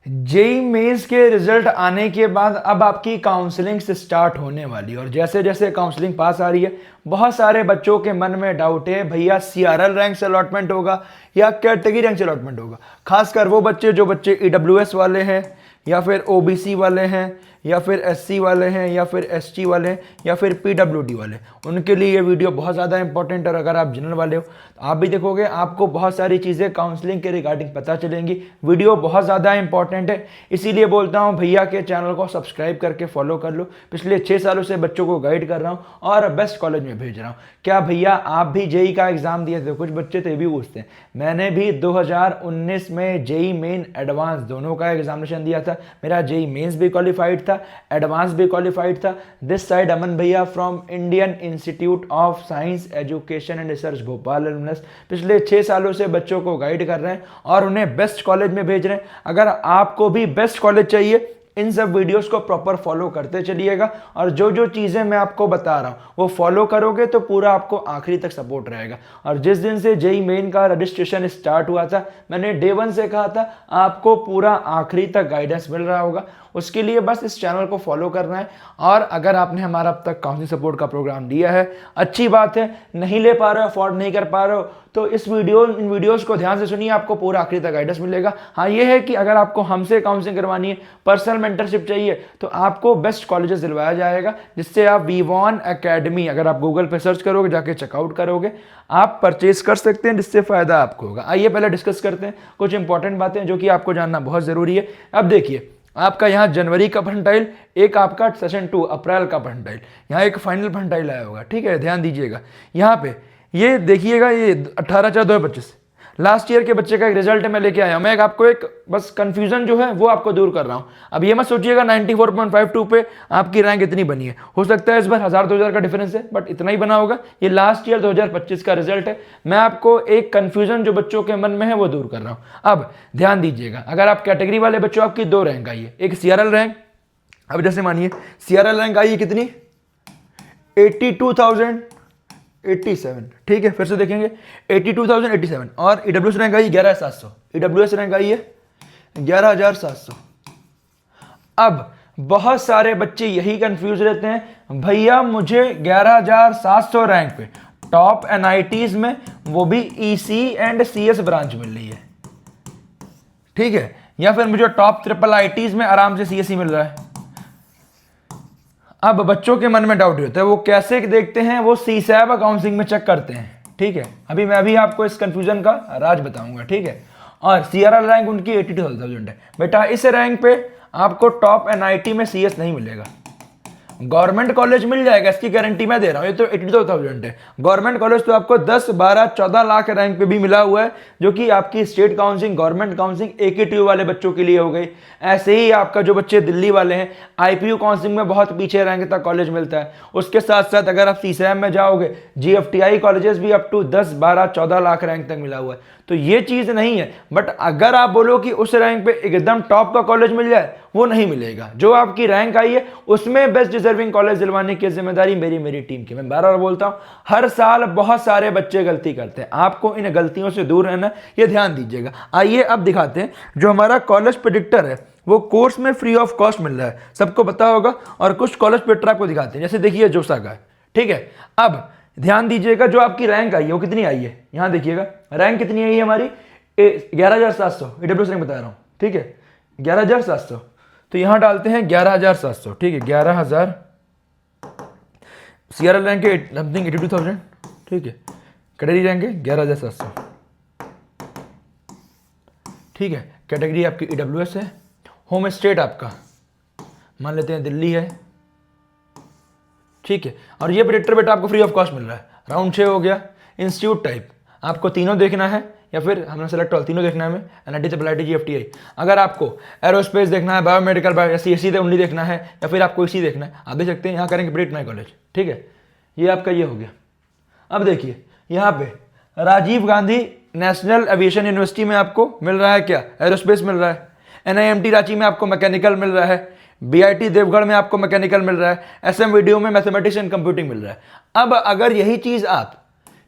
JEE mains के result आने के बाद अब आपकी काउंसलिंग से स्टार्ट होने वाली है और जैसे जैसे काउंसलिंग पास आ रही है बहुत सारे बच्चों के मन में डाउट है भैया सीआरएल रैंक से अलॉटमेंट होगा या कैटेगरी रैंक से अलॉटमेंट होगा। खासकर वो बच्चे जो बच्चे ईडब्ल्यूएस वाले हैं या फिर ओबीसी वाले हैं या फिर एससी वाले हैं या फिर एसटी वाले हैं या फिर पीडब्ल्यूडी वाले, उनके लिए ये वीडियो बहुत ज़्यादा इंपॉर्टेंट है। और अगर आप जनरल वाले हो तो आप भी देखोगे आपको बहुत सारी चीज़ें काउंसलिंग के रिगार्डिंग पता चलेंगी। वीडियो बहुत ज़्यादा इंपॉर्टेंट है, इसीलिए बोलता हूँ भैया के चैनल को सब्सक्राइब करके फॉलो कर लो। पिछले 6 सालों से बच्चों को गाइड कर रहा हूँ और बेस्ट कॉलेज में भेज रहा हूँ। क्या भैया आप भी जेई का एग्ज़ाम दिए थे? कुछ बच्चे तो ये भी पूछते हैं। मैंने भी 2019 में जेई मेन एडवांस दोनों का एग्जामिनेशन दिया था। मेरा जेई मेंस भी क्वालिफाइड था, एडवांस भी क्वालिफाइड था। दिस साइड अमन भैया from Indian institute of science education and research Bhopal alumnus पिछले 6 सालों से बच्चों को गाइड कर रहे हैं और उन्हें बेस्ट कॉलेज में भेज रहे हैं। अगर आपको भी बेस्ट कॉलेज चाहिए इन सब वीडियोस को प्रॉपर फॉलो करते चलिएगा और जो जो चीज़ें मैं आपको बता रहा हूँ वो फॉलो करोगे तो पूरा आपको आखिरी तक सपोर्ट रहेगा। और जिस दिन से जेई मेन का रजिस्ट्रेशन स्टार्ट हुआ था मैंने डे 1 से कहा था आपको पूरा आखिरी तक गाइडेंस मिल रहा होगा। उसके लिए बस इस चैनल को फॉलो करना है। और अगर आपने हमारा अब तक काउंसलिंग सपोर्ट का प्रोग्राम लिया है अच्छी बात है, नहीं ले पा रहे हो, अफोर्ड नहीं कर पा रहे हो तो इन वीडियोस को ध्यान से सुनिए, आपको पूरा आखिरी तक गाइडेंस मिलेगा। हाँ ये है कि अगर आपको हमसे काउंसलिंग करवानी है, पर्सनल मेंटरशिप चाहिए तो आपको बेस्ट कॉलेजेस दिलवाया जाएगा जिससे आप वीवॉन एकेडमी अगर आप गूगल पे सर्च करोगे जाके चेकआउट करोगे आप परचेज कर सकते हैं जिससे फायदा आपको होगा। आइए पहले डिस्कस करते हैं कुछ इंपॉर्टेंट बातें जो कि आपको जानना बहुत जरूरी है। अब देखिए आपका यहाँ जनवरी का फंटाइल, एक आपका सेशन 2 अप्रैल का फंटाइल, यहाँ एक फाइनल फंटाइल आया होगा। ठीक है, ध्यान दीजिएगा यहाँ पे ये देखिएगा ये 18/4/2025 लास्ट ईयर के बच्चे का एक रिजल्ट मैं लेके आया हूं। मैं आपको एक बस कंफ्यूजन जो है वो आपको दूर कर रहा हूं। अब ये मत सोचिएगा 94.52 पे आपकी रैंक इतनी बनी है, हो सकता है इस बार 1000-2000 का डिफरेंस है बट इतना ही बना होगा। ये लास्ट ईयर 2025 का रिजल्ट है। मैं आपको एक कंफ्यूजन जो बच्चों के मन में है वो दूर कर रहा हूं। अब ध्यान दीजिएगा अगर आप कैटेगरी वाले बच्चों आपकी 2 रैंक आई है, एक सीआरएल रैंक। अब जैसे मानिए सीआरएल रैंक आई है कितनी 82,087। ठीक है, फिर से देखेंगे 82,087 और ईडब्ल्यूएस रैंक आई 11,700। ईडब्ल्यूएस रैंक आई है 11,700। अब बहुत सारे बच्चे यही कंफ्यूज रहते हैं भैया मुझे 11,700 रैंक पे टॉप एनआईटीज में वो भी ईसी एंड सीएस ब्रांच मिल रही है, ठीक है, या फिर मुझे टॉप ट्रिपल आईटीज में आराम से सीएसई मिल रहा है। अब बच्चों के मन में डाउट होता है वो कैसे देखते हैं, वो सीसैब काउंसलिंग में चेक करते हैं। ठीक है, अभी मैं अभी आपको इस कंफ्यूजन का राज बताऊंगा। ठीक है, और सीआरएल रैंक उनकी 82,000 है। बेटा इस रैंक पे आपको टॉप एनआईटी में सीएस नहीं मिलेगा, गवर्नमेंट कॉलेज मिल जाएगा, इसकी गारंटी मैं दे रहा हूं। ये तो 82,000 है, गवर्नमेंट कॉलेज तो आपको 10, 12, 14 लाख रैंक पे भी मिला हुआ है जो कि आपकी state counselling government counselling AKTU वाले बच्चों के लिए हो गई। ऐसे ही आपका जो बच्चे दिल्ली वाले हैं आईपीयू काउंसलिंग में बहुत पीछे रैंक तक कॉलेज मिलता है। उसके साथ साथ अगर आप सीसैम में जाओगे जीएफटीआई कॉलेजेस भी अप टू 10, 12, 14 लाख रैंक तक मिला हुआ है। तो ये चीज नहीं है। बट अगर आप बोलो कि उस रैंक पे एकदम टॉप का कॉलेज मिल जाए वो नहीं मिलेगा। जो आपकी रैंक आई है उसमें बेस्ट डिजर्विंग कॉलेज दिलवाने की जिम्मेदारी मेरी टीम की। मैं बार बार बोलता हूं हर साल बहुत सारे बच्चे गलती करते हैं, आपको इन गलतियों से दूर रहना, ये ध्यान दीजिएगा। आइए अब दिखाते हैं जो हमारा कॉलेज प्रेडिक्टर है वो कोर्स में फ्री ऑफ कॉस्ट मिल रहा है, सबको पता होगा। और कुछ कॉलेज प्रेडिक्टर आपको दिखाते हैं, जैसे देखिए जोसा का है। ठीक है, अब ध्यान दीजिएगा जो आपकी रैंक आई है वो कितनी आई है, यहां देखिएगा रैंक कितनी आई है हमारी 11,700। ईडब्ल्यूएस रैंक बता रहा हूं, ठीक है 11,700। तो यहां डालते हैं 11,700। ठीक है, 11,000 सीआरएल रैंक है समथिंग 82,000। ठीक है, कैटेगरी रैंक है 11,700। ठीक है, कैटेगरी आपकी ईडब्ल्यूएस है, होम स्टेट आपका मान लेते हैं दिल्ली है। ठीक है, और ये प्रेडिक्टर बेटा आपको फ्री ऑफ कॉस्ट मिल रहा है। राउंड 6 हो गया। इंस्टीट्यूट टाइप आपको तीनों देखना है या फिर हमने सेलेक्ट ऑल तीनों देखना है हमें, एनआईटी ट्रिपल आईटी जीएफटीआई। अगर आपको एरोस्पेस देखना है, बायोमेडिकल सीएससी उन्हीं देखना है या फिर आपको इसी देखना है, आप देख सकते हैं यहाँ करेंगे प्रेडिक्ट माई कॉलेज। ठीक है, ये आपका ये हो गया। अब देखिए यहाँ पे Rajiv Gandhi national aviation university में आपको मिल रहा है क्या, एरोस्पेस मिल रहा है। एनआईएमटी रांची में आपको मैकेनिकल मिल रहा है, बीआईटी देवगढ़ में आपको मैकेनिकल मिल रहा है, एसएम वीडियो में मैथमेटिक्स एंड कंप्यूटिंग मिल रहा है। अब अगर यही चीज आप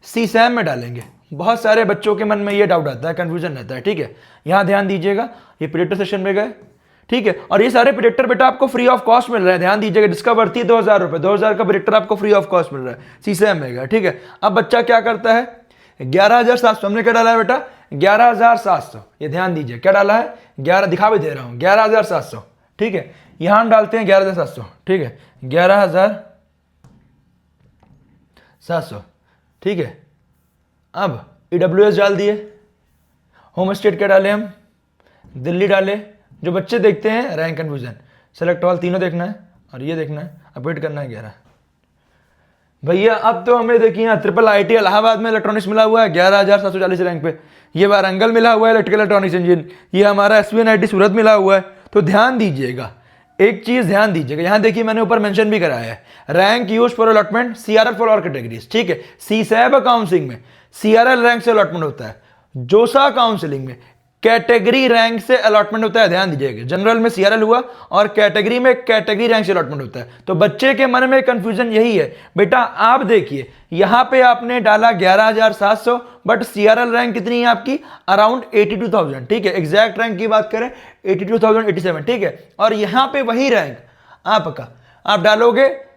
सीसैम में डालेंगे बहुत सारे बच्चों के मन में ये डाउट आता है, कंफ्यूजन रहता है, ठीक है। यहाँ ध्यान दीजिएगा, ये प्रेडिक्टर सेशन में गए, ठीक है, और ये सारे प्रेडिक्टर बेटा आपको फ्री ऑफ कॉस्ट मिल रहा है, ध्यान दीजिएगा। जिसका भर्ती 2,000 रुपए, 2,000 का प्रेडिक्टर आपको फ्री ऑफ कॉस्ट मिल रहा है, सीसैम में गया, ठीक है। अब बच्चा क्या करता है, 11,700 हमने क्या डाला है बेटा, 11,700, ये ध्यान दीजिए क्या डाला है, 11 दिखा भी दे रहा हूं, 11,700, ठीक है। यहां हम डालते हैं 11,700, ठीक है, 11,700, ठीक है। अब EWS डाल दिए, होम स्टेट क्या डाले हम, दिल्ली डाले। जो बच्चे देखते हैं रैंक कन्फ्यूजन, सेलेक्ट ऑल तीनों देखना है और ये देखना है, अपडेट करना है 11। भैया अब तो हमें देखिए ट्रिपल IIT इलाहाबाद में इलेक्ट्रॉनिक्स मिला हुआ है 11,740 रैंक पे, ये वारंगल मिला हुआ है इलेक्ट्रिकल इलेक्ट्रॉनिक्स इंजीनियर, ये हमारा SVNIT सूरत मिला हुआ है। तो ध्यान दीजिएगा, एक चीज ध्यान दीजिएगा, यहां देखिए मैंने ऊपर मेंशन भी कराया है, rank use for allotment CRL for all categories, ठीक है। सीसैब काउंसलिंग में CRL रैंक से अलॉटमेंट होता है, जोसा काउंसलिंग में कैटेगरी रैंक से अलॉटमेंट होता है। ध्यान दीजिएगा, जनरल में CRL हुआ और कैटेगरी में कैटेगरी रैंक से अलॉटमेंट होता है। तो बच्चे के मन में कंफ्यूजन यही है बेटा, आप देखिए यहां पे आपने डाला 11,700, बट CRL रैंक कितनी है आपकी, अराउंड 82,000, ठीक है। एग्जैक्ट रैंक की बात करें 82,087, ठीक है। और यहां पे वही रैंक आपका आप डालोगे,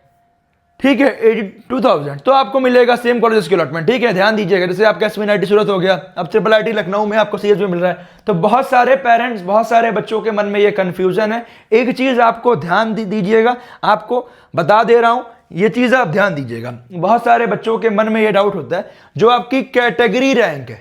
ठीक है, 82,000, तो आपको मिलेगा सेम कॉलेज के अलॉटमेंट, ठीक है। ध्यान दीजिएगा, जैसे आपका SVNIT सूरत हो गया, अब ट्रिपल IIT लखनऊ में आपको CS में मिल रहा है। तो बहुत सारे पेरेंट्स, बहुत सारे बच्चों के मन में ये कंफ्यूजन है। एक चीज आपको ध्यान दीजिएगा, आपको बता दे रहा हूं, ये चीज आप ध्यान दीजिएगा। बहुत सारे बच्चों के मन में ये डाउट होता है, जो आपकी कैटेगरी रैंक है,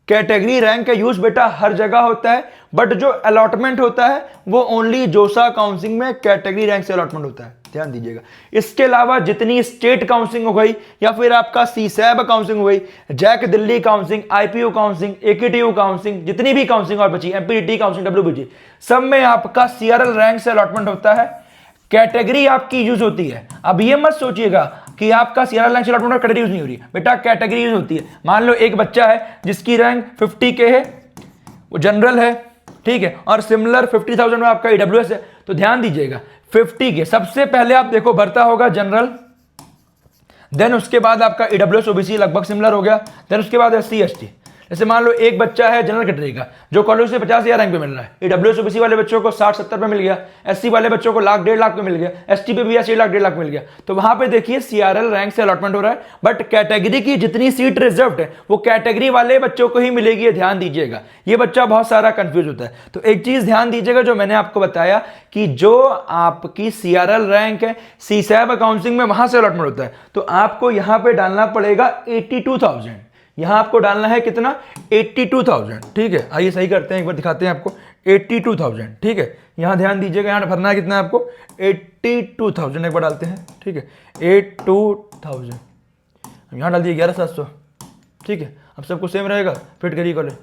कैटेगरी रैंक का यूज बेटा हर जगह होता है, बट जो अलॉटमेंट होता है वो ओनली जोसा काउंसलिंग में कैटेगरी रैंक से अलॉटमेंट होता है, ध्यान दीजिएगा। इसके अलावा जितनी स्टेट काउंसलिंग हो गई या फिर आपका सीसैब काउंसलिंग हो गई, JAC Delhi counselling, IPU counselling, AKTU counselling, जितनी भी काउंसलिंग और बची, MPDT काउंसलिंग, WBG, सब में आपका CRL रैंक से अलॉटमेंट होता है, कैटेगरी आपकी यूज होती है। अब ये मत सोचिएगा कि आपका CRL रैंक से अलॉटमेंट कैटेगरी यूज नहीं हो रही है, बेटा कैटेगरी यूज होती है। मान लो एक बच्चा है जिसकी रैंक 50 के है, वो जनरल है, ठीक है, और सिमिलर 50,000 में आपका EWS है, तो ध्यान दीजिएगा 50 के सबसे पहले आप देखो भरता होगा जनरल, देन उसके बाद आपका EWS OBC लगभग सिमिलर हो गया, देन उसके बाद SC ST। जैसे मान लो एक बच्चा है जनरल कैटेगरी का जो कॉलेज से 50,000 रैंक पे मिल रहा है, EWS OBC वाले बच्चों को 60-70 पे मिल गया, SC वाले बच्चों को लाख 1.5 लाख पे मिल गया, ST पे भी ऐसे 1 लाख 1.5 लाख मिल गया। तो वहां पे देखिए CRL रैंक से अलॉटमेंट हो रहा है, बट कैटेगरी की जितनी सीट रिजर्व्ड है वो कैटेगरी वाले बच्चों को ही मिलेगी, ध्यान दीजिएगा। ये बच्चा बहुत सारा कंफ्यूज होता है। तो एक चीज ध्यान दीजिएगा, जो मैंने आपको बताया कि जो आपकी CRL रैंक है सीसैब काउंसलिंग में वहां से अलॉटमेंट होता है, तो आपको यहां पे डालना पड़ेगा 82,000, यहां आपको डालना है कितना, 82,000, ठीक है। आइए सही करते हैं, एक बार दिखाते हैं आपको 82,000, ठीक है। यहां ध्यान दीजिएगा, यहां भरना है कितना है आपको, 82,000, एक बार डालते हैं, ठीक है, 82,000, यहां डाल दिए 11,700, ठीक है। अब सब कुछ सेम रहेगा, फिट करिए कॉलेज।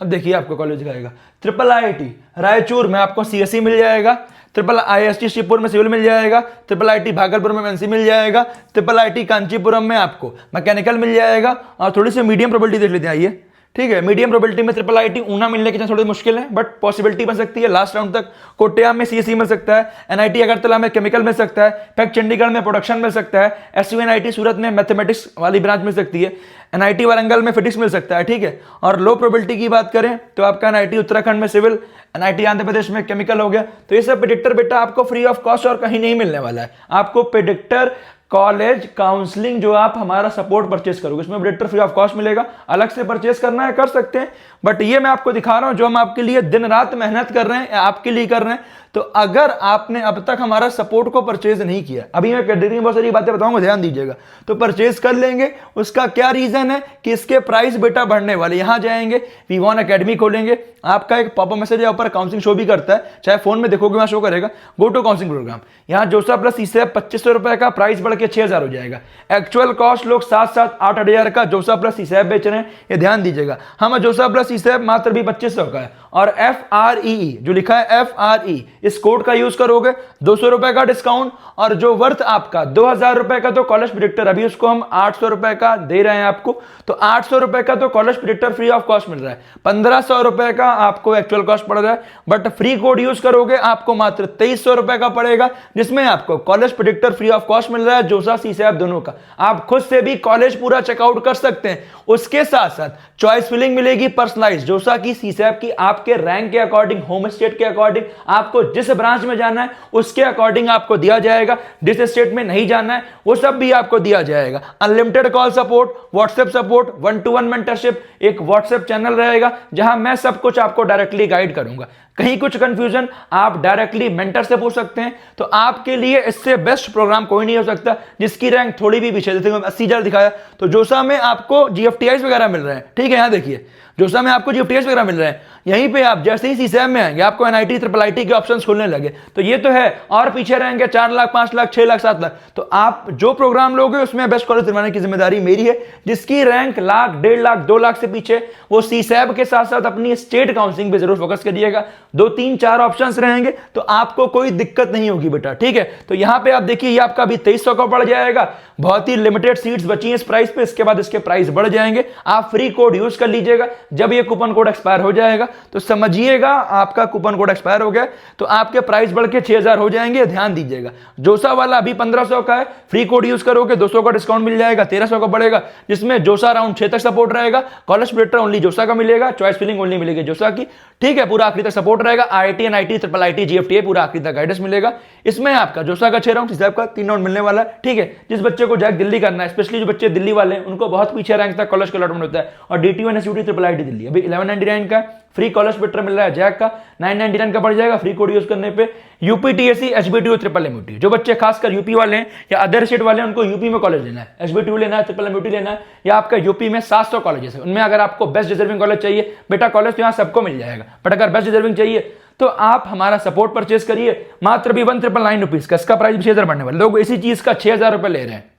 अब देखिए आपको कॉलेज दिखाएगा ट्रिपल IIT रायचूर में आपको CSE मिल जाएगा, ट्रिपल IST शिवपुर में सिविल मिल जाएगा, ट्रिपल IIT भागलपुर में MNC मिल जाएगा, ट्रिपल IIT कांचीपुरम में आपको मैकेनिकल मिल जाएगा। और थोड़ी सी मीडियम प्रोबेबिलिटी देख लेते हैं, आइए, ठीक है। मीडियम प्रोबेबिलिटी में ट्रिपल IIT ऊना मिलने के चांस थोड़ी मुश्किल है, बट पॉसिबिलिटी बन सकती है। लास्ट राउंड तक कोटिया में CSE मिल सकता है, NIT अगरतला में केमिकल मिल सकता है, पैक चंडीगढ़ में प्रोडक्शन मिल सकता है, SVNIT सूरत में मैथमेटिक्स वाली ब्रांच मिल सकती है, NIT वारंगल में फिजिक्स मिल सकता है, ठीक है। और लो प्रोबेबिलिटी की बात करें तो आपका NIT उत्तराखंड में सिविल, NIT आंध्र प्रदेश में केमिकल हो गया। तो ये सब प्रेडिक्टर बेटा आपको फ्री ऑफ कॉस्ट और कहीं नहीं मिलने वाला है। आपको प्रेडिक्टर कॉलेज काउंसलिंग जो आप हमारा सपोर्ट परचेस करोगे, इसमें प्रेडिक्टर फ्री ऑफ कॉस्ट मिलेगा। अलग से परचेस करना है कर सकते हैं, बट ये मैं आपको दिखा रहा हूं जो हम आपके लिए दिन रात मेहनत कर रहे हैं, आपके लिए कर रहे हैं। तो अगर आपने अब तक हमारा सपोर्ट को परचेज नहीं किया, अभी मैं कैटेगरी में बहुत सारी बातें बताऊंगा, ध्यान दीजिएगा, तो परचेज कर लेंगे। उसका क्या रीजन है कि इसके प्राइस बेटा बढ़ने वाले, यहां जाएंगे V1 अकेडमी खोलेंगे, आपका एक पॉपअप मैसेज या ऊपर काउंसलिंग शो भी करता है, चाहे फोन में देखोगे वहां शो करेगा, गो टू काउंसलिंग प्रोग्राम। यहां जोसा प्लस सीसैब 2,500 रुपए का, प्राइस बढ़ के 6,000 हो जाएगा। एक्चुअल कॉस्ट लोग 7-8 का जोसा प्लस सीसैब बेच रहे हैं, ये ध्यान दीजिएगा। हम जोसा प्लस सीसैब मात्र भी 2,500 का है। और FREE जो लिखा है FRE, इस कोड का यूज करोगे 200 रुपए का डिस्काउंट, और जो वर्थ आपका 2,000 रुपए का तो कॉलेज प्रेडिक्टर, अभी उसको हम 800 रुपए का दे रहे हैं आपको, तो 800 रुपए का तो college predictor free of cost मिल रहा है। 1,500 रुपए का आपको एक्चुअल कॉस्ट पड़ रहा है, बट फ्री कोड यूज करोगे आपको मात्र 2,300 रुपए का पड़ेगा, जिसमें आपको college predictor free of cost मिल रहा है, जोसा सीसैप दोनों का। आप खुद से भी कॉलेज पूरा चेकआउट कर सकते हैं। उसके साथ साथ चॉइस फिलिंग मिलेगी पर्सनलाइज जोसा की सीसैप की, आपके रैंक के अकॉर्डिंग, होम स्टेट के अकॉर्डिंग, आपको जिस ब्रांच में जाना है उसके अकॉर्डिंग आपको दिया जाएगा। जिस स्टेट में नहीं जाना है वो सब भी आपको दिया जाएगा। Unlimited call support, WhatsApp support, 1-to-1 mentorship, एक व्हाट्सएप चैनल रहेगा जहां मैं सब कुछ आपको डायरेक्टली गाइड करूंगा। कहीं कुछ कंफ्यूजन आप डायरेक्टली मेंटर से पूछ सकते हैं। तो आपके लिए इससे बेस्ट प्रोग्राम कोई नहीं हो सकता जिसकी रैंक थोड़ी भी पीछे, जैसे 80,000 दिखाया तो जोसा में आपको जीएफटीआई वगैरह मिल रहे हैं। ठीक है, यहां देखिए जोसा में आपको जीएफटीएस वगैरह मिल रहे हैं। यहीं पे आप जैसे ही सीसैप में आएंगे आपको एनआईटी, ट्रिपल आईटी के ऑप्शंस खुलने लगे। तो ये तो है, और पीछे रहेंगे 4 लाख, 5 लाख, 6 लाख, 7 लाख। तो आप जो प्रोग्राम लोगे उसमें बेस्ट कॉलेज दिलवाने की जिम्मेदारी मेरी है। जिसकी रैंक लाख, 1.5 लाख, 2 लाख से पीछे, वो सीसैप के साथ साथ अपनी स्टेट काउंसलिंग पे जरूर फोकस करिएगा। 2, 3, 4 ऑप्शंस रहेंगे तो आपको कोई दिक्कत नहीं होगी बेटा। ठीक है, तो यहां पे आप देखिए ये आपका अभी 2300 का पड़ जाएगा। बहुत ही लिमिटेड सीट्स बची हैं इस प्राइस पे, इसके बाद इसके प्राइस बढ़ जाएंगे। आप फ्री कोड यूज कर लीजिएगा। जब ये कूपन कोड एक्सपायर हो जाएगा तो समझिएगा आपका कूपन कोड एक्सपायर हो गया, तो आपके प्राइस बढ़ के 6000 हो जाएंगे। ध्यान दीजिएगा, जोसा वाला अभी 1500 का है, फ्री कोड यूज करोगे 200 का डिस्काउंट मिल जाएगा, 1300 का बढ़ेगा, जिसमें जोसा अराउंड 6 तक सपोर्ट रहेगा। कॉलेज प्लेटर ओनली जोसा का मिलेगा, चॉइस फिलिंग ओनली मिलेगी जोसा की। ठीक है, पूरा आखिरी तक सपोर्ट रहेगा। आईआईटी, एनआईटी, ट्रिपल आईटी, जीएफटीए पूरा आखिरी तक गाइडेंस मिलेगा। इसमें आपका जोसा का 6 राउंड, सीसैप का 3 राउंड मिलने वाला है। ठीक है, जिस बच्चे को जैक दिल्ली करना है, स्पेशली जो बच्चे दिल्ली वाले हैं, उनको बहुत पीछे रैंक तक कॉलेज का अलॉटमेंट होता है। और DTU, NSUT, triple IT Delhi अभी 1199 का फ्री कॉलेज पेटर मिल रहा है। जैक का 999 का पड़ जाएगा फ्री कोड यूज करने पे। यूपीटीएससी, एचबीटीयू, ट्रिपल एमयूटी, जो बच्चे खासकर यूपी वाले हैं या अदर स्टेट वाले हैं, उनको यूपी में कॉलेज लेना है, एचबीटीयू लेना है, ट्रिपल एमयूटी लेना है, या आपका यूपी में 700 कॉलेजेस है, उनमें अगर आपको बेस्ट डिजर्विंग कॉलेज चाहिए बेटा, कॉलेज तो यहाँ सबको मिल जाएगा, बट अगर बेस्ट डिजर्विंग चाहिए तो आप हमारा सपोर्ट परचेज करिए। मात्र भी 1999 रुपीज का, इसका प्राइस 6000 बढ़ने वाला। लोग इसी चीज का 6000 रुपए ले रहे हैं,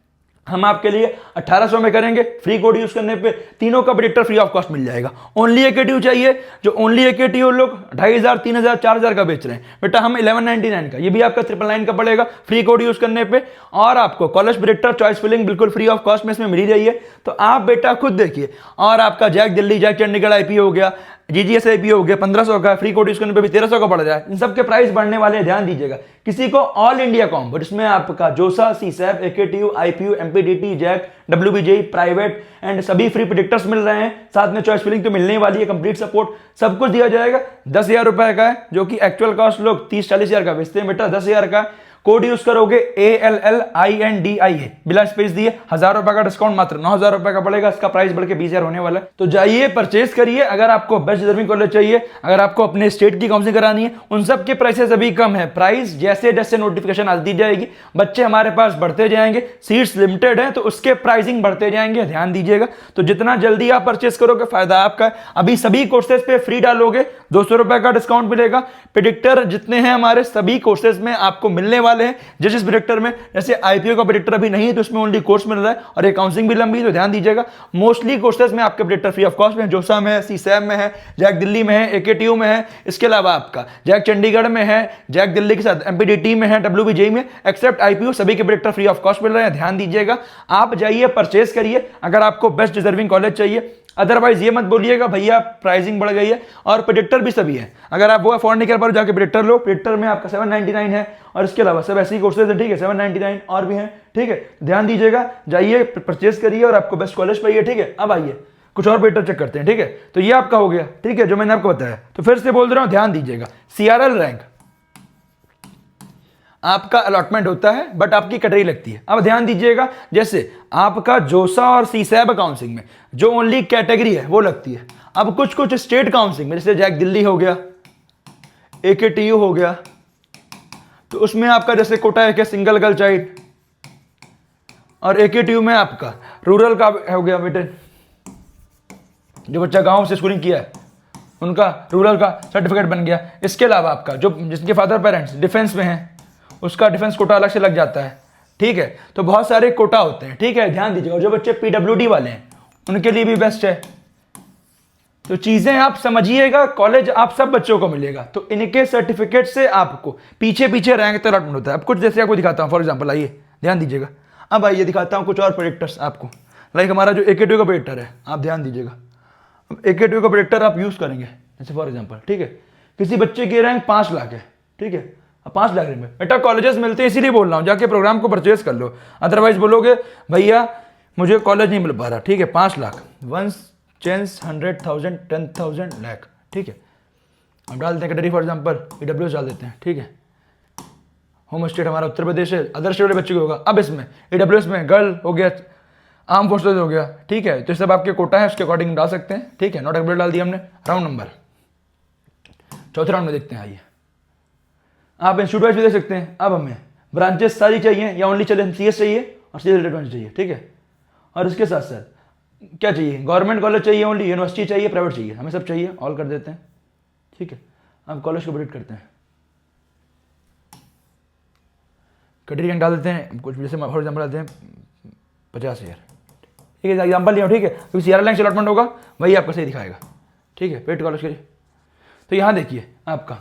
हम आपके लिए 1800 में करेंगे। फ्री कोड यूज करने पे तीनों का प्रेडिक्टर फ्री ऑफ कॉस्ट मिल जाएगा। ओनली एकेटीयू चाहिए, जो ओनली एकेटीयू लोग 2500, 3000, 4000 का बेच रहे हैं बेटा, हम 1199 का, ये भी आपका 999 का पड़ेगा फ्री कोड यूज करने पे। और आपको कॉलेज प्रेडिक्टर, चॉइस फिलिंग बिल्कुल फ्री ऑफ कॉस्ट में इसमें मिल ही रही है। तो आप बेटा खुद देखिए। और आपका JAC Delhi, JAC Chandigarh IP हो गया, जीजीएस आईपी हो गया 1500 का, फ्री कोड यूज करने पे भी 1300 का पड़ रहा है। इन सब के प्राइस बढ़ने वाले हैं, ध्यान दीजिएगा। किसी को ऑल इंडिया कॉम्बो जिसमें आपका JoSAA, CSAB, AKTU, IPU, MPDT, JAC, WBJEE, private and सभी फ्री प्रेडिक्टर्स मिल रहे हैं। साथ में चॉइस फिलिंग तो मिलने वाली है, कंप्लीट सपोर्ट, सब कुछ दिया जाएगा। 10,000 रुपए का है, जो कि एक्चुअल कॉस्ट लोग 30-40,000 का बेचते हैं बेटा, 10,000 का। कोड यूज करोगे ALLINDIA, बिना स्पेस दिए 1000 रुपए का डिस्काउंट मात्र 9000 रुपए का पड़ेगा। इसका प्राइस बढ़ के 20,000 होने वाला है। तो जाइए परचेज करिए। अगर आपको बेस्ट डिजर्विंग कॉलेज चाहिए, अगर आपको अपने स्टेट की काउंसलिंग करानी है, उन सब के प्राइसेस अभी कम है। प्राइस जैसे जैसे नोटिफिकेशन आती जाएगी, बच्चे हमारे पास बढ़ते जाएंगे, सीट्स लिमिटेड है तो उसके प्राइसिंग बढ़ते जाएंगे, ध्यान दीजिएगा। तो जितना जल्दी आप परचेज करोगे फायदा आपका है। अभी सभी कोर्सेज पे फ्री डालोगे 200 रुपए का डिस्काउंट मिलेगा। प्रेडिक्टर जितने हैं हमारे सभी कोर्सेज में आपको मिलने वाले हैं। जिस प्रेडिक्टर में, जैसे आईपीओ का प्रेडिक्टर अभी नहीं है तो उसमें ओनली कोर्स मिल रहा है, और ये काउंसलिंग भी लंबी है, तो ध्यान दीजिएगा। मोस्टली कोर्सेज में आपके प्रेडिक्टर फ्री ऑफ कॉस्ट में, जोसा में है, सीसैप में है, जैक दिल्ली में है, एकेटीयू में है, इसके अलावा आपका जैक चंडीगढ़ में है, जैक दिल्ली के साथ एमपीडीटी में है, डब्ल्यूबीजेई में, एक्सेप्ट आईपीओ, सभी के प्रेडिक्टर फ्री ऑफ कॉस्ट मिल रहे हैं, ध्यान दीजिएगा। आप जाइए परचेज करिए अगर आपको बेस्ट डिजर्विंग कॉलेज चाहिए। अदरवाइज ये मत बोलिएगा भैया प्राइसिंग बढ़ गई है, और प्रेडिक्टर भी सभी है। अगर आप वो अफोर्ड नहीं कर पा रहे जाके प्रेडिक्टर लो, प्रेडिक्टर में आपका 799 है, और इसके अलावा सब ऐसे ही कोर्सेज है। ठीक है, 799 और भी हैं। ठीक है, ध्यान दीजिएगा, जाइए परचेज करिए और आपको बेस्ट कॉलेज पाइए। ठीक है, अब आइए कुछ और प्रेडिक्टर चेक करते हैं। ठीक है, तो ये आपका हो गया। ठीक है, जो मैंने आपको बताया, तो फिर से बोल रहा हूं, ध्यान दीजिएगा। सीआरएल रैंक आपका अलॉटमेंट होता है, बट आपकी कटरी लगती है। अब ध्यान दीजिएगा, जैसे आपका जोसा और सीसैप काउंसलिंग में जो ओनली कैटेगरी है वो लगती है। अब कुछ कुछ स्टेट काउंसलिंग में, जैसे जैक दिल्ली हो गया, एकेटीयू हो गया, तो उसमें आपका जैसे कोटा है सिंगल गर्ल चाइल्ड, और एकेटीयू में आपका रूरल का हो गया बेटे, जो बच्चा गांव से स्कूलिंग किया है उनका रूरल का सर्टिफिकेट बन गया। इसके अलावा आपका जो जिसके फादर पेरेंट्स डिफेंस में हैं, उसका डिफेंस कोटा अलग से लग जाता है। ठीक है, तो बहुत सारे कोटा होते हैं। ठीक है, ध्यान दीजिएगा। और जो बच्चे पीडब्ल्यूडी वाले हैं उनके लिए भी बेस्ट है। तो चीजें आप समझिएगा, कॉलेज आप सब बच्चों को मिलेगा, तो इनके सर्टिफिकेट से आपको पीछे पीछे रैंक तक अलॉटमेंट होता है। अब कुछ जैसे आपको दिखाता हूं, फॉर एग्जांपल आइए ध्यान दीजिएगा। अब आइए दिखाता हूं कुछ और प्रेडिक्टर्स आपको। लाइक हमारा जो एकेटीयू का प्रेडिक्टर है, आप ध्यान दीजिएगा। अब एकेटीयू का प्रेडिक्टर आप यूज करेंगे, जैसे फॉर एग्जाम्पल, ठीक है, किसी बच्चे की रैंक 5 लाख है, ठीक है, अब 5 लाख रुपए बेटा कॉलेजेस मिलते हैं, इसीलिए बोल रहा हूँ, जाके प्रोग्राम को परचेज कर लो। अदरवाइज बोलोगे भैया मुझे कॉलेज नहीं मिल पा रहा, ठीक है 5 लाख, 1 chance 100,000 10,000 लाख, ठीक है। हम डाल देते हैं कैटेगरी, फॉर एग्जाम्पल EWS डाल देते हैं, ठीक है। होम स्टेट हमारा उत्तर प्रदेश है, अदर स्टेट वाले बच्चे को होगा। अब इसमें EWS में गर्ल हो गया, आर्म फोर्सेज हो गया, ठीक है। तो सब आपके कोटा है, उसके अकॉर्डिंग डाल सकते हैं, ठीक है। नॉट एबल डाल दिया हमने। राउंड नंबर चौथे राउंड में देखते हैं, आइए आप इंस्टीट्यूट वाइज भी देख सकते हैं। अब हमें ब्रांचेस सारी चाहिए या ओनली चले CS चाहिए और CS रिलेटेड चाहिए, ठीक है। और इसके साथ साथ क्या चाहिए, गवर्नमेंट कॉलेज चाहिए ओनली, यूनिवर्सिटी चाहिए, प्राइवेट चाहिए, हमें सब चाहिए, ऑल कर देते हैं, ठीक है। अब कॉलेज को अपडेट करते हैं, कैटेगरी रैंक डाल देते हैं कुछ, जैसे फॉर एग्जाम्पल डालते हैं 50,000, ठीक है। एग्जाम्पल लिया, ठीक है, क्योंकि CRL रैंक से अलॉटमेंट होगा वही आपका सही दिखाएगा, ठीक है। पेड कॉलेज के लिए तो यहाँ देखिए आपका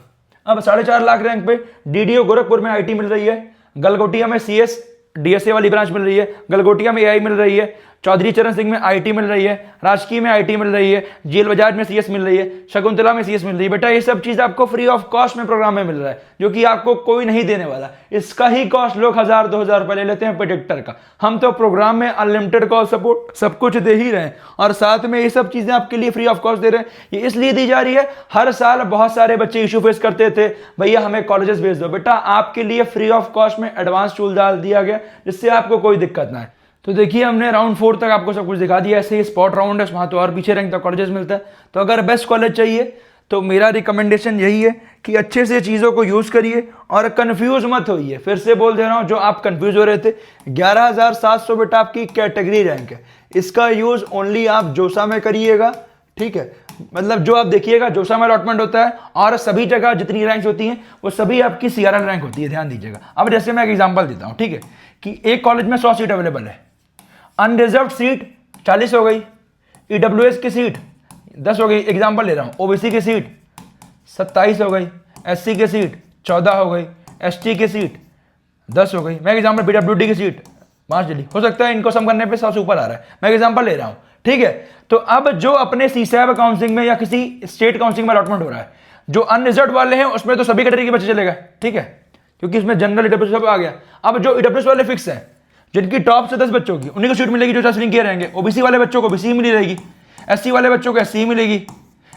अब 4.5 लाख रैंक पे DDO गोरखपुर में IT मिल रही है, गलगोटिया में CS DSA वाली ब्रांच मिल रही है, गलगोटिया में AI मिल रही है, चौधरी चरण सिंह में IT मिल रही है, राजकीय में IT मिल रही है, जेल बजाज में CS मिल रही है, शकुंतला में CS मिल रही है। बेटा ये सब चीज आपको फ्री ऑफ कॉस्ट में प्रोग्राम में मिल रहा है, जो कि आपको कोई नहीं देने वाला। इसका ही कॉस्ट लोग 1,000-2,000 रुपए ले लेते हैं प्रेडिक्टर का। हम तो प्रोग्राम में अनलिमिटेड कॉल सपोर्ट सब कुछ दे ही रहे हैं, और साथ में ये सब चीजें आपके लिए फ्री ऑफ कॉस्ट दे रहे हैं। ये इसलिए दी जा रही है, हर साल बहुत सारे बच्चे इशू फेस करते थे, भैया हमें कॉलेजेस भेज दो। बेटा आपके लिए फ्री ऑफ कॉस्ट में एडवांस टूल डाल दिया गया, जिससे आपको कोई दिक्कत ना है। तो देखिए हमने राउंड 4 तक आपको सब कुछ दिखा दिया। ऐसे ही स्पॉट राउंड है, वहाँ तो और पीछे रैंक तक कॉलेजेस मिलता है। तो अगर बेस्ट कॉलेज चाहिए तो मेरा रिकमेंडेशन यही है कि अच्छे से चीज़ों को यूज़ करिए और कंफ्यूज मत होइए। फिर से बोल दे रहा हूँ, जो आप कंफ्यूज हो रहे थे, 11,700 बेटा आपकी कैटेगरी रैंक है। इसका यूज़ ओनली आप जोसा में करिएगा, ठीक है। मतलब जो आप देखिएगा जोसा में अलॉटमेंट होता है, और सभी जगह जितनी रैंक्स होती हैं वो सभी आपकी CRL रैंक होती है, ध्यान दीजिएगा। अब जैसे मैं एक एग्जांपल देता हूँ, ठीक है, कि एक कॉलेज में 100 सीट अवेलेबल है, अनरिजर्व सीट 40 हो गई, EWS की सीट 10 हो गई, एग्जांपल ले रहा हूँ। OBC की सीट 27 हो गई, SC की सीट 14 हो गई, ST की सीट 10 हो गई। मैं एग्जांपल PWD की सीट 5 चली, हो सकता है इनको सम करने पे 100 से ऊपर आ रहा है, मैं एग्जांपल ले रहा हूँ, ठीक है। तो अब जो अपने CSAB काउंसिलिंग में या किसी स्टेट काउंसिलिंग में अलॉटमेंट हो रहा है, जो अनरिजर्व वाले हैं उसमें तो सभी कैटेगरी के बच्चे चलेगा, ठीक है, क्योंकि इसमें जनरल EWS सब आ गया। अब जो EWS वाले फिक्स है, जिनकी टॉप से 10 बच्चों की, उन्हीं को सीट मिलेगी जो काउंसलिंग किए रहेंगे। OBC वाले बच्चों को OBC मिली रहेगी, SC वाले बच्चों को SC मिलेगी,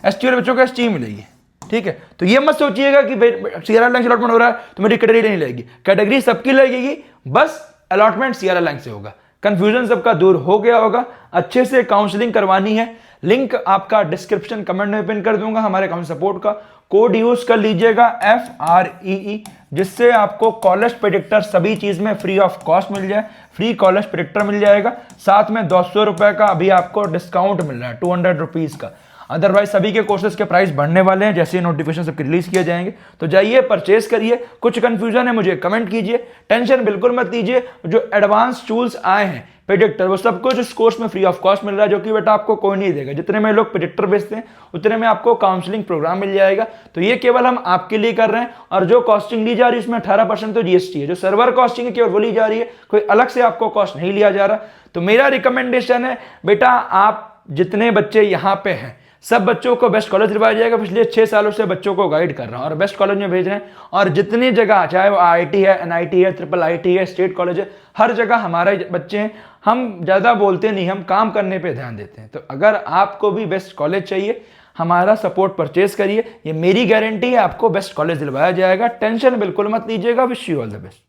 ST वाले बच्चों को ST मिलेगी, ठीक है। तो ये मत सोचिएगा कि CRL रैंक से अलॉटमेंट हो रहा है तो मेरी कैटेगरी नहीं लगेगी, कैटेगरी सबकी लगेगी, बस अलॉटमेंट CRL रैंक से होगा। कंफ्यूजन सबका दूर हो गया होगा। अच्छे से काउंसलिंग करवानी है, लिंक आपका डिस्क्रिप्शन कमेंट में पिन कर दूंगा हमारे काउंसलिंग सपोर्ट का। कोड यूज कर लीजिएगा FREE, जिससे आपको कॉलेज प्रेडिक्टर सभी चीज में फ्री ऑफ कॉस्ट मिल जाए, फ्री कॉलेज प्रेडिक्टर मिल जाएगा। साथ में 200 रुपए का अभी आपको डिस्काउंट मिल रहा है, 200 रुपीज का। अदरवाइज सभी के कोर्सेज के प्राइस बढ़ने वाले हैं जैसे नोटिफिकेशन सबके रिलीज किए जाएंगे। तो जाइए परचेज करिए। कुछ कंफ्यूजन है मुझे कमेंट कीजिए, टेंशन बिल्कुल मत लीजिए। जो एडवांस टूल्स आए हैं प्रेडिक्टर, वो सब कुछ इस कोर्स में फ्री ऑफ कॉस्ट मिल रहा है, जो कि बेटा आपको कोई नहीं देगा। जितने में लोग प्रेडिक्टर बेचते हैं उतने में आपको काउंसलिंग प्रोग्राम मिल जाएगा। तो ये केवल हम आपके लिए कर रहे हैं। और जो कॉस्टिंग ली जा रही है उसमें 18% तो GST है। जो सर्वर कॉस्टिंग है केवल वो ली जा रही है, कोई अलग से आपको कॉस्ट नहीं लिया जा रहा। तो मेरा रिकमेंडेशन है बेटा, आप जितने बच्चे यहाँ पे हैं सब बच्चों को बेस्ट कॉलेज दिलवाया जाएगा। पिछले 6 सालों से बच्चों को गाइड कर रहा हूँ और बेस्ट कॉलेज में भेज रहे हैं। और जितनी जगह, चाहे वो IIT है, NIT है, IIIT है, स्टेट कॉलेज है, हर जगह हमारे बच्चे हैं। हम ज़्यादा बोलते नहीं, हम काम करने पे ध्यान देते हैं। तो अगर आपको भी बेस्ट कॉलेज चाहिए, हमारा सपोर्ट परचेज करिए। ये मेरी गारंटी है, आपको बेस्ट कॉलेज दिलवाया जाएगा। टेंशन बिल्कुल मत लीजिएगा। Wish you all the best.